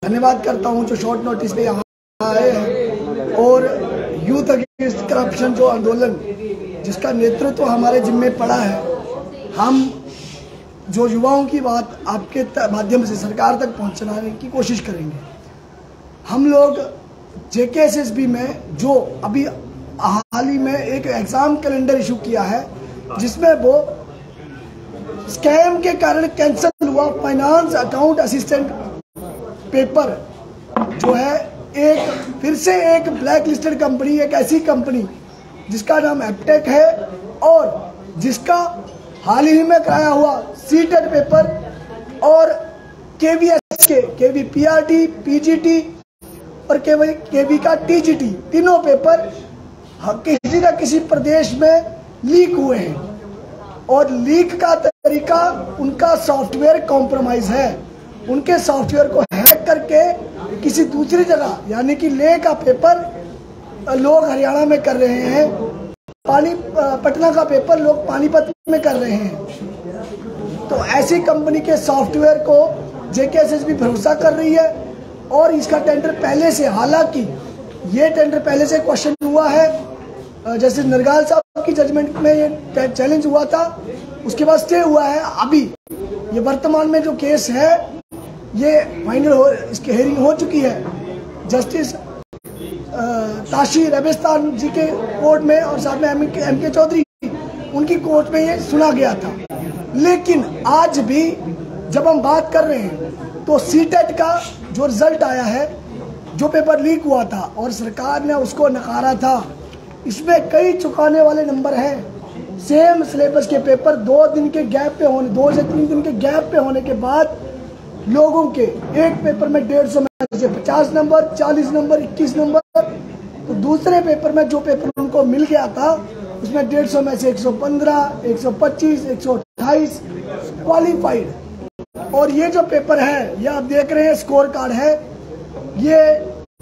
धन्यवाद करता हूं जो शॉर्ट नोटिस पे यहाँ आए हैं। और यूथ अगेंस्ट करप्शन जो आंदोलन जिसका नेतृत्व हमारे जिम्मे पड़ा है, हम जो युवाओं की बात आपके माध्यम से सरकार तक पहुंचाने की कोशिश करेंगे। हम लोग JKSSB में जो अभी हाल ही में एक एग्जाम कैलेंडर इशू किया है, जिसमें वो स्कैम के कारण कैंसिल हुआ फाइनेंस अकाउंट असिस्टेंट पेपर जो है, एक फिर से एक ब्लैक लिस्टेड कंपनी, एक ऐसी कंपनी जिसका नाम एप्टेक है और जिसका हाल ही में कराया हुआ सीटेट पेपर और KVS के KV PRT PGT और KV का TGT तीनों पेपर किसी न किसी प्रदेश में लीक हुए हैं। और लीक का तरीका उनका सॉफ्टवेयर कॉम्प्रोमाइज है। उनके सॉफ्टवेयर को हैक करके किसी दूसरी जगह यानी कि लेह का पेपर लोग हरियाणा में कर रहे हैं, पटना का पेपर लोग पानीपत में कर रहे हैं। तो ऐसी कंपनी के सॉफ्टवेयर को JKSSB भरोसा कर रही है और इसका टेंडर पहले से, हालांकि ये टेंडर पहले से क्वेश्चन हुआ है, जैसे नरगाल साहब की जजमेंट में ये चैलेंज हुआ था, उसके बाद स्टे हुआ है। अभी ये वर्तमान में जो केस है ये फाइनल हो, इसकी हेयरिंग हो चुकी है जस्टिस ताशी रेगिस्तान जी के कोर्ट में और साथ में MK चौधरी उनकी कोर्ट में ये सुना गया था। लेकिन आज भी जब हम बात कर रहे हैं तो सीटेट का जो रिजल्ट आया है, जो पेपर लीक हुआ था और सरकार ने उसको नकारा था, इसमें कई चुकाने वाले नंबर हैं। सेम सिलेबस के पेपर 2 दिन के गैप पे होने, 2 से 3 दिन के गैप पे होने के बाद लोगों के एक पेपर में 150 में से 50 नंबर, 40 नंबर, 21 नंबर, तो दूसरे पेपर में जो पेपर उनको मिल गया था उसमें 150 में से 115, 125, 128 क्वालिफाइड। और ये जो पेपर है, ये आप देख रहे हैं स्कोर कार्ड है, ये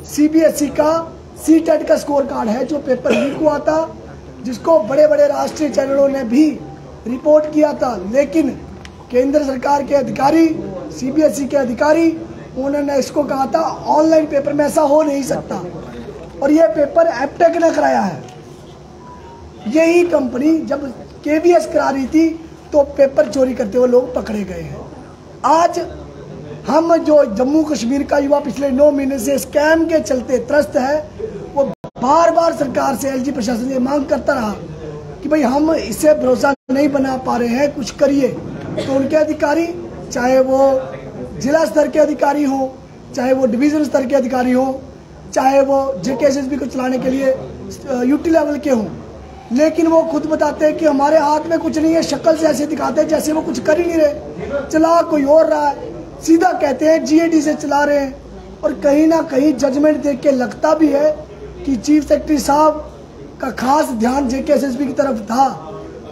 CBSE का सीटेट का स्कोर कार्ड है जो पेपर लीक हुआ था, जिसको बड़े बड़े राष्ट्रीय चैनलों ने भी रिपोर्ट किया था। लेकिन केंद्र सरकार के अधिकारी, CBSE के अधिकारी, उन्होंने इसको कहा था ऑनलाइन पेपर में ऐसा हो नहीं सकता। और ये पेपर एप्टेक ने कराया है। यही कंपनी जब KVS करा रही थी तो पेपर चोरी करते हुए लोग पकड़े गए हैं। आज हम जो जम्मू कश्मीर का युवा पिछले 9 महीने से स्कैम के चलते त्रस्त है, वो बार बार सरकार से, LG प्रशासन से मांग करता रहा कि भाई हम इससे भरोसा नहीं बना पा रहे हैं, कुछ करिए। तो उनके अधिकारी, चाहे वो जिला स्तर के अधिकारी हो, चाहे वो डिवीजन स्तर के अधिकारी हो, चाहे वो JKSSB को चलाने के लिए UT लेवल के हों, लेकिन वो खुद बताते हैं कि हमारे हाथ में कुछ नहीं है। शक्ल से ऐसे दिखाते हैं जैसे वो कुछ कर ही नहीं रहे, चला कोई और रहा है। सीधा कहते हैं GAD से चला रहे हैं। और कहीं ना कहीं जजमेंट देख के लगता भी है कि चीफ सेक्रेटरी साहब का खास ध्यान JKSSB की तरफ था,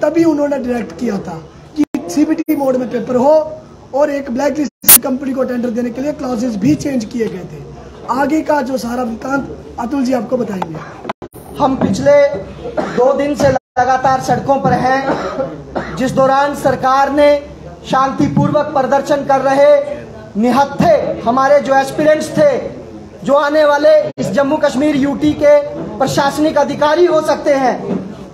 तभी उन्होंने डायरेक्ट किया था कि CBT मोड में पेपर हो और एक ब्लैक लिस्ट कंपनी को टेंडर देने के लिए क्लॉजेस भी चेंज किए गए थे। आगे का जो सारा वृत्तांत अतुल जी आपको बताएंगे। हम पिछले 2 दिन से लगातार सड़कों पर हैं, जिस दौरान सरकार ने शांतिपूर्वक प्रदर्शन कर रहे निहत्थे हमारे जो एस्पिरेंट्स थे, जो आने वाले इस जम्मू कश्मीर UT के प्रशासनिक अधिकारी हो सकते हैं,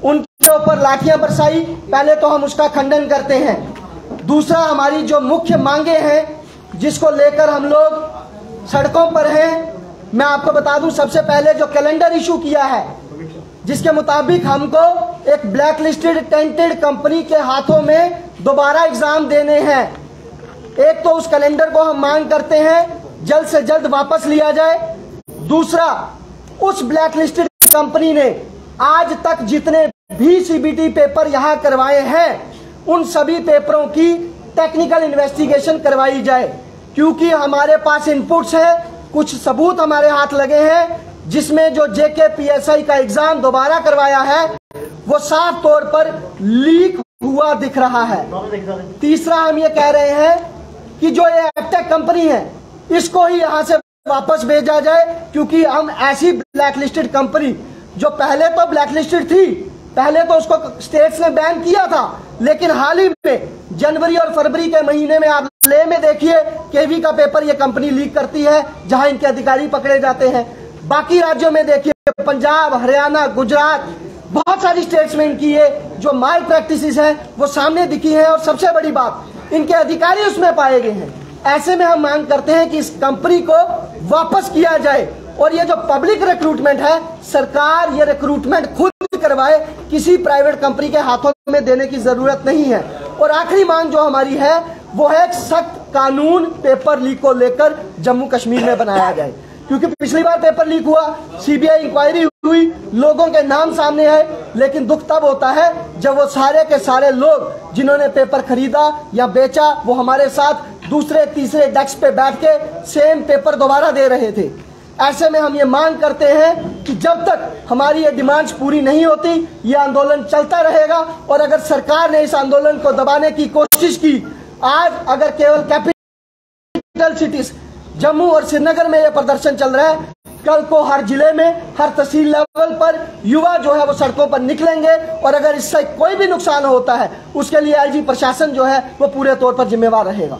उनके ऊपर लाठियां बरसाई। पहले तो हम उसका खंडन करते हैं। दूसरा, हमारी जो मुख्य मांगे हैं जिसको लेकर हम लोग सड़कों पर हैं, मैं आपको बता दूं, सबसे पहले जो कैलेंडर इशू किया है, जिसके मुताबिक हमको एक ब्लैक लिस्टेड टेंटेड कंपनी के हाथों में दोबारा एग्जाम देने हैं। एक तो उस कैलेंडर को हम मांग करते हैं जल्द से जल्द वापस लिया जाए। दूसरा, उस ब्लैक लिस्टेड कंपनी ने आज तक जितने भी CBT पेपर यहां करवाए हैं, उन सभी पेपरों की टेक्निकल इन्वेस्टिगेशन करवाई जाए, क्योंकि हमारे पास इनपुट्स है, कुछ सबूत हमारे हाथ लगे हैं, जिसमें जो JKPSI का एग्जाम दोबारा करवाया है वो साफ तौर पर लीक हुआ दिख रहा है। तीसरा, हम ये कह रहे हैं कि जो ये एप्टेक कंपनी है, इसको ही यहां से वापस भेजा जाए, क्योंकि हम ऐसी ब्लैक लिस्टेड कंपनी जो पहले तो ब्लैक लिस्टेड थी, पहले तो उसको स्टेट्स ने बैन किया था, लेकिन हाल ही में जनवरी और फरवरी के महीने में आप ले में देखिए केवी का पेपर ये कंपनी लीक करती है, जहां इनके अधिकारी पकड़े जाते हैं। बाकी राज्यों में देखिए, पंजाब, हरियाणा, गुजरात, बहुत सारी स्टेट्स में इनकी ये जो माल प्रैक्टिसेस हैं वो सामने दिखी हैं, और सबसे बड़ी बात, इनके अधिकारी उसमें पाए गए हैं। ऐसे में हम मांग करते हैं कि इस कंपनी को वापस किया जाए, और ये जो पब्लिक रिक्रूटमेंट है, सरकार ये रिक्रूटमेंट खुद करवाए, किसी प्राइवेट कंपनी के हाथों में देने की जरूरत नहीं है। और आखिरी मांग जो हमारी है वो है एक सख्त कानून पेपर लीक को लेकर जम्मू कश्मीर में बनाया जाए, क्योंकि पिछली बार पेपर लीक हुआ, सीबीआई इंक्वायरी हुई, लोगों के नाम सामने आए, लेकिन दुख तब होता है जब वो सारे के सारे लोग जिन्होंने पेपर खरीदा या बेचा वो हमारे साथ दूसरे तीसरे डेस्क पे बैठ के सेम पेपर दोबारा दे रहे थे। ऐसे में हम ये मांग करते हैं कि जब तक हमारी ये डिमांड्स पूरी नहीं होती ये आंदोलन चलता रहेगा, और अगर सरकार ने इस आंदोलन को दबाने की कोशिश की, आज अगर केवल कैपिटल सिटीज जम्मू और श्रीनगर में ये प्रदर्शन चल रहा है, कल को हर जिले में, हर तहसील लेवल पर युवा जो है वो सड़कों पर निकलेंगे, और अगर इससे कोई भी नुकसान होता है उसके लिए आईजी प्रशासन जो है वो पूरे तौर पर जिम्मेवार रहेगा।